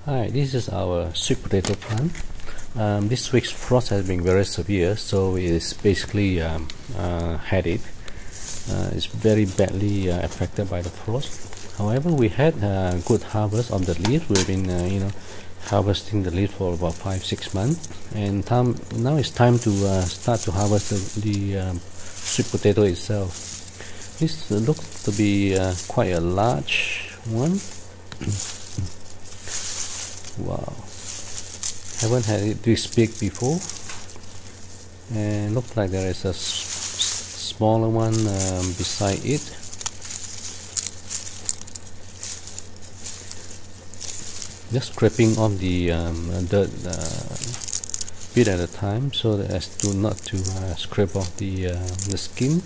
Hi, this is our sweet potato plant. This week's frost has been very severe, so it's basically had it. It's very badly affected by the frost. However, we had good harvest of the leaves. We've been, harvesting the leaves for about 5-6 months, and now it's time to start to harvest the sweet potato itself. This looks to be quite a large one. Wow, haven't had it this big before, and looks like there is a smaller one beside it. Just scraping off the dirt bit at a time, so as to not to scrape off the skin,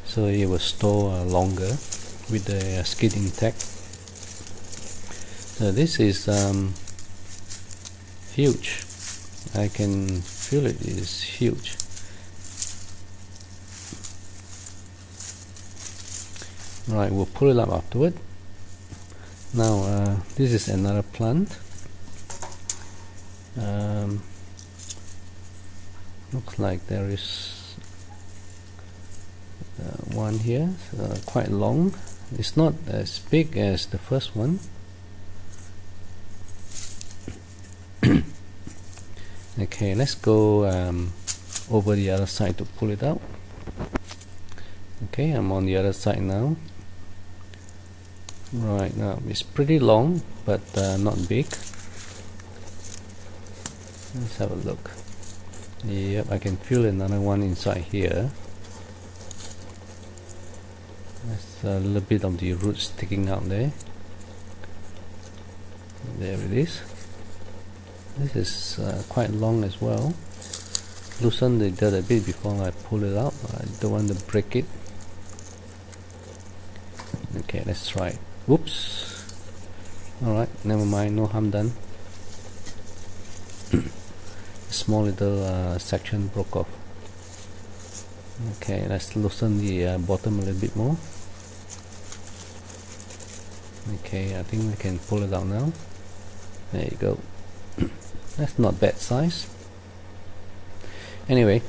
so it will store longer with the skin intact. This is huge. I can feel it is huge. Right, we'll pull it up afterward. Now this is another plant. Looks like there is one here, quite long. It's not as big as the first one. Okay, let's go over the other side to pull it out. Okay, I'm on the other side now. Right, now it's pretty long, but not big. Let's have a look. Yep, I can feel another one inside here. There's a little bit of the roots sticking out there. There it is. This is quite long as well. Loosen the dirt a bit before I pull it out. I don't want to break it. Okay, let's try it. Whoops. Alright, never mind, no harm done. Small little section broke off. Okay, let's loosen the bottom a little bit more. Okay, I think I can pull it out now. There you go. That's not bad size. Anyway,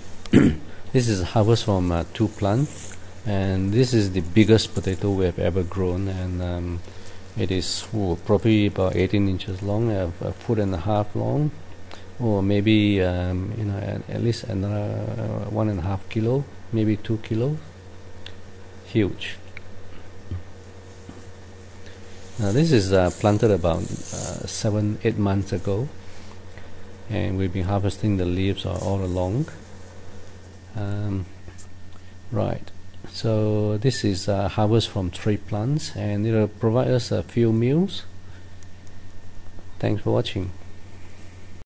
this is a harvest from 2 plants, and this is the biggest potato we have ever grown, and it is probably about 18 inches long, a 1.5 feet long, or maybe at least another 1.5 kilo, maybe 2 kilos. Huge. Now this is planted about 7-8 months ago, and we've been harvesting the leaves all along. Right, so this is harvest from 3 plants, and it will provide us a few meals. Thanks for watching.